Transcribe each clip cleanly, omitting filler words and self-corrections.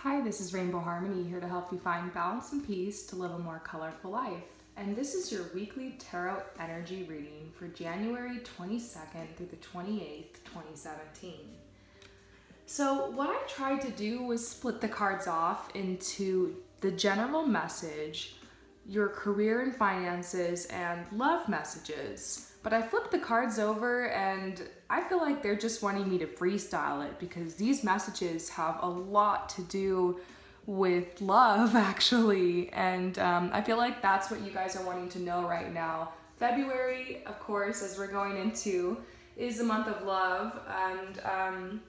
Hi, this is Rainbow Harmony here to help you find balance and peace to live a more colorful life. And this is your weekly tarot energy reading for January 22nd through the 28th, 2017. So what I tried to do was split the cards off into the general message, your career and finances, and love messages. But I flipped the cards over and I feel like they're just wanting me to freestyle it because these messages have a lot to do with love actually. And I feel like that's what you guys are wanting to know right now. February, of course, as we're going into, is the month of love. And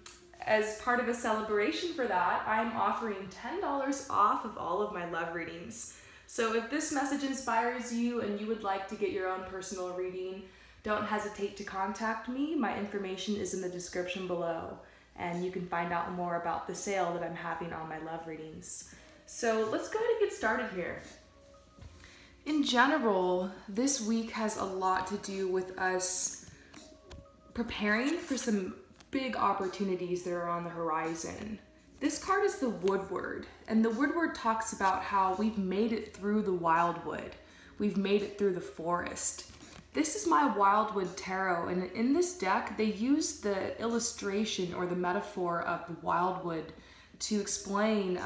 as part of a celebration for that, I'm offering $10 off of all of my love readings. So if this message inspires you and you would like to get your own personal reading, don't hesitate to contact me. My information is in the description below, and you can find out more about the sale that I'm having on my love readings. So let's go ahead and get started here. In general, this week has a lot to do with us preparing for some big opportunities that are on the horizon. This card is the Woodward, and the Woodward talks about how we've made it through the wildwood. We've made it through the forest. This is my Wildwood Tarot, and in this deck, they use the illustration or the metaphor of the wildwood to explain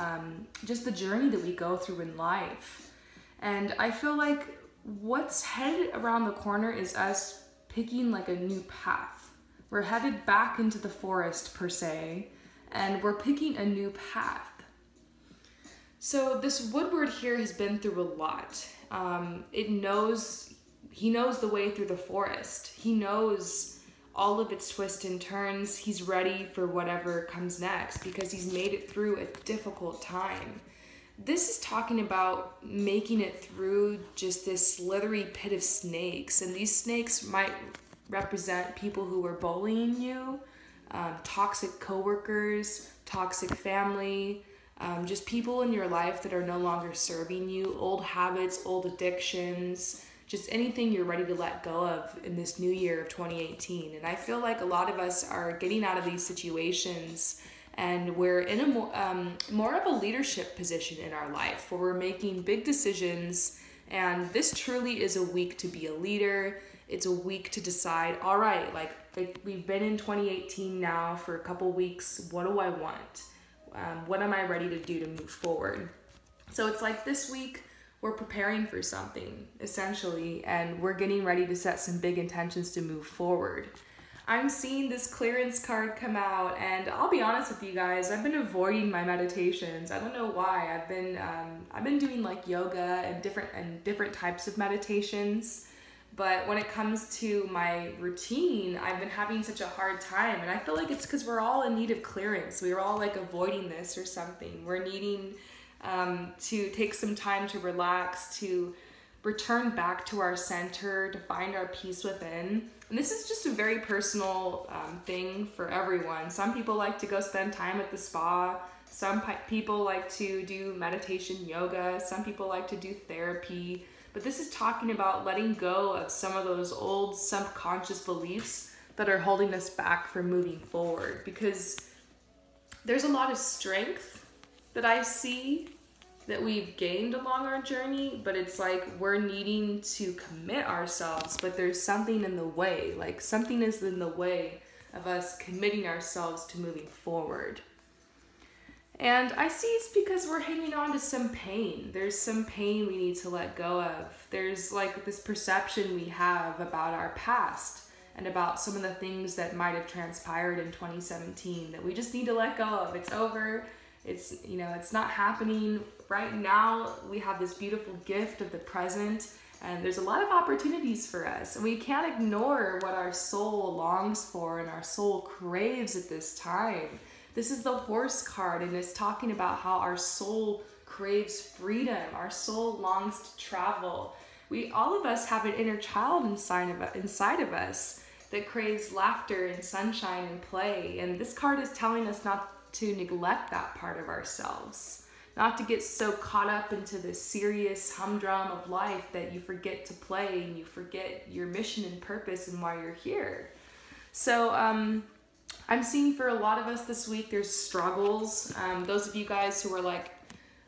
just the journey that we go through in life. And I feel like what's headed around the corner is us picking like a new path. We're headed back into the forest per se, and we're picking a new path. So this Woodward here has been through a lot. He knows the way through the forest. He knows all of its twists and turns. He's ready for whatever comes next because he's made it through a difficult time. This is talking about making it through just this slithery pit of snakes. And these snakes might represent people who are bullying you, toxic coworkers, toxic family, just people in your life that are no longer serving you, old habits, old addictions, just anything you're ready to let go of in this new year of 2018. And I feel like a lot of us are getting out of these situations and we're in a more of a leadership position in our life where we're making big decisions. And this truly is a week to be a leader. It's a week to decide, all right, like we've been in 2018 now for a couple weeks. What do I want? What am I ready to do to move forward? So it's like this week, we're preparing for something, essentially, and we're getting ready to set some big intentions to move forward. I'm seeing this clearance card come out, and I'll be honest with you guys, I've been avoiding my meditations. I don't know why. I've been doing like yoga and different types of meditations, but when it comes to my routine, I've been having such a hard time, and I feel like it's because we're all in need of clearance. We're all like avoiding this or something. We're needing to take some time to relax, to return back to our center, to find our peace within. And this is just a very personal thing for everyone. Some people like to go spend time at the spa. Some people like to do meditation yoga. Some people like to do therapy. But this is talking about letting go of some of those old subconscious beliefs that are holding us back from moving forward. Because there's a lot of strength that I see that we've gained along our journey, but it's like we're needing to commit ourselves, but there's something in the way, like something is in the way of us committing ourselves to moving forward. And I see it's because we're hanging on to some pain. There's some pain we need to let go of. There's like this perception we have about our past and about some of the things that might have transpired in 2017 that we just need to let go of. It's over. It's, it's not happening right now. We have this beautiful gift of the present, and there's a lot of opportunities for us, and we can't ignore what our soul longs for and our soul craves at this time. This is the Horse card, and it's talking about how our soul craves freedom. Our soul longs to travel. All of us have an inner child inside of us that craves laughter and sunshine and play, and this card is telling us not to neglect that part of ourselves, not to get so caught up into the serious humdrum of life that you forget to play and you forget your mission and purpose and why you're here. So I'm seeing for a lot of us this week, there's struggles. Those of you guys who are like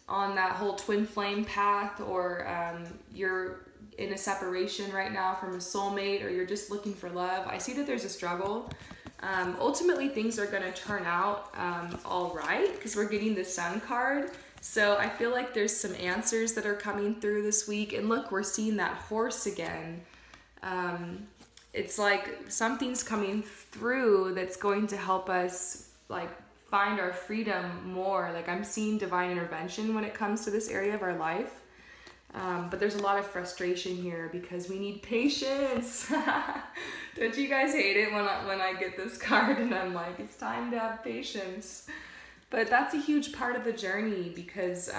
on that whole twin flame path, or you're in a separation right now from a soulmate, or you're just looking for love, I see that there's a struggle. Ultimately, things are going to turn out all right, because we're getting the Sun card. So I feel like there's some answers that are coming through this week. And look, we're seeing that horse again. It's like something's coming through that's going to help us like find our freedom more. Like I'm seeing divine intervention when it comes to this area of our life. But there's a lot of frustration here because we need patience. Don't you guys hate it when I get this card and I'm like, it's time to have patience? But that's a huge part of the journey, because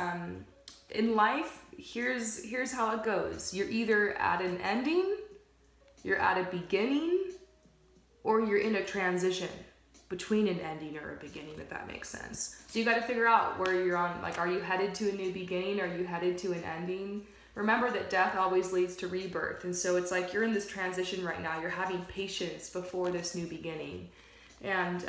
in life, here's how it goes. You're either at an ending, you're at a beginning, or you're in a transition between an ending or a beginning, if that makes sense. So you got to figure out where you're on. Like, are you headed to a new beginning? Are you headed to an ending? Remember that death always leads to rebirth. And so it's like you're in this transition right now. You're having patience before this new beginning. And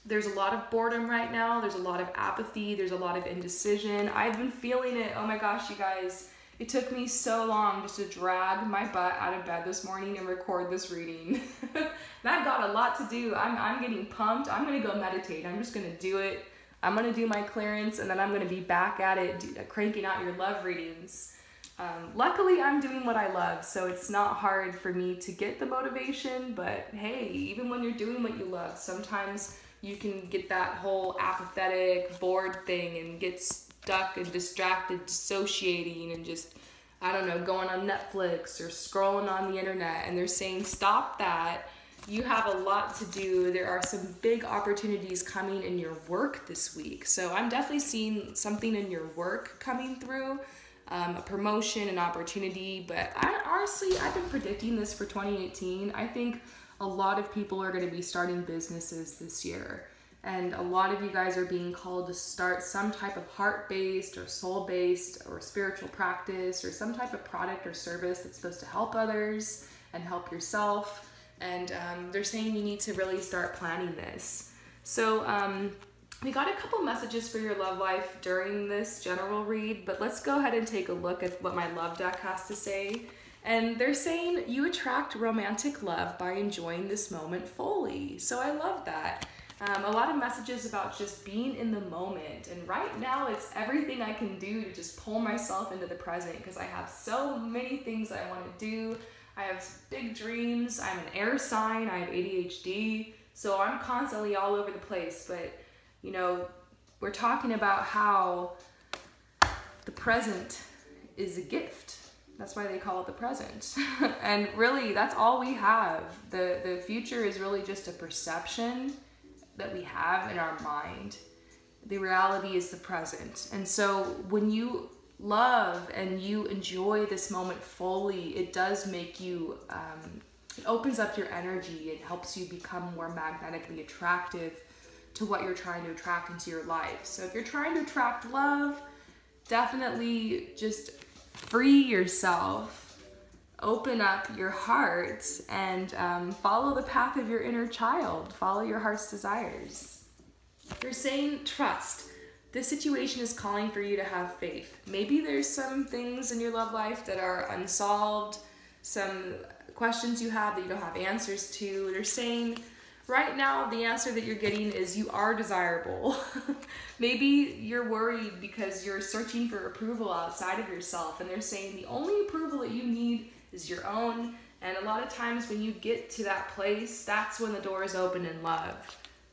there's a lot of boredom right now. There's a lot of apathy. There's a lot of indecision. I've been feeling it. Oh my gosh, you guys. It took me so long just to drag my butt out of bed this morning and record this reading. That got a lot to do. I'm getting pumped. I'm going to go meditate. I'm just going to do it. I'm going to do my clearance, and then I'm going to be back at it, cranking out your love readings. Luckily, I'm doing what I love, so it's not hard for me to get the motivation, but hey, even when you're doing what you love, sometimes you can get that whole apathetic, bored thing and get stuck and distracted, dissociating, and just, I don't know, going on Netflix or scrolling on the internet. And they're saying, stop that. You have a lot to do. There are some big opportunities coming in your work this week. So I'm definitely seeing something in your work coming through, a promotion, an opportunity. But I've been predicting this for 2018. I think a lot of people are going to be starting businesses this year. And a lot of you guys are being called to start some type of heart-based or soul-based or spiritual practice or some type of product or service that's supposed to help others and help yourself. And they're saying you need to really start planning this. So we got a couple messages for your love life during this general read, but let's go ahead and take a look at what my love deck has to say. And they're saying you attract romantic love by enjoying this moment fully. So I love that. A lot of messages about just being in the moment. And right now it's everything I can do to just pull myself into the present, because I have so many things I want to do. I have big dreams. I'm an air sign. I have ADHD. So I'm constantly all over the place. But, you know, we're talking about how the present is a gift. That's why they call it the present. And really, that's all we have. The future is really just a perception that we have in our mind. The reality is the present. And so when you love and you enjoy this moment fully, it does make you, it opens up your energy. It helps you become more magnetically attractive to what you're trying to attract into your life. So if you're trying to attract love, definitely just free yourself, open up your heart, and follow the path of your inner child. Follow your heart's desires. You're saying trust. This situation is calling for you to have faith. Maybe there's some things in your love life that are unsolved, some questions you have that you don't have answers to. They're saying right now the answer that you're getting is you are desirable. Maybe you're worried because you're searching for approval outside of yourself, and they're saying the only approval that you need is your own. And a lot of times when you get to that place, that's when the door is open in love.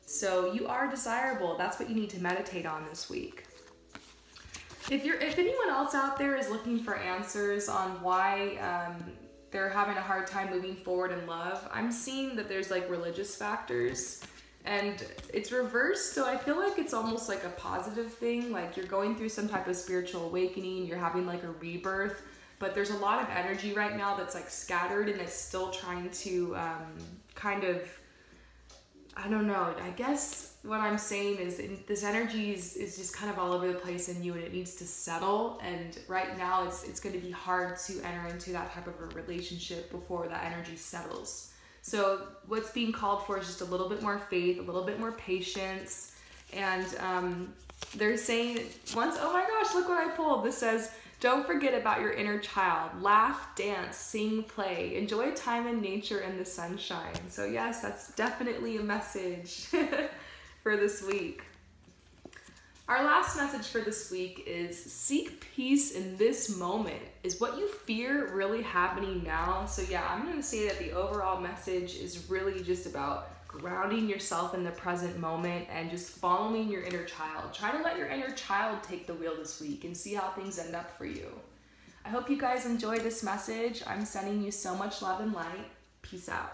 So you are desirable. That's what you need to meditate on this week. If anyone else out there is looking for answers on why they're having a hard time moving forward in love, I'm seeing that there's like religious factors, and it's reversed. So I feel like it's almost like a positive thing. Like you're going through some type of spiritual awakening. You're having like a rebirth. But there's a lot of energy right now that's like scattered, and it's still trying to kind of, I don't know, I guess what I'm saying is this energy is just kind of all over the place in you, and it needs to settle. And right now it's going to be hard to enter into that type of a relationship before that energy settles. So what's being called for is just a little bit more faith, a little bit more patience. And they're saying once, oh my gosh, look what I pulled. This says, don't forget about your inner child. Laugh, dance, sing, play. Enjoy time in nature and the sunshine. So yes, that's definitely a message for this week. Our last message for this week is seek peace in this moment. Is what you fear really happening now? So yeah, I'm going to say that the overall message is really just about grounding yourself in the present moment and just following your inner child. Try to let your inner child take the wheel this week and see how things end up for you. I hope you guys enjoyed this message. I'm sending you so much love and light. Peace out.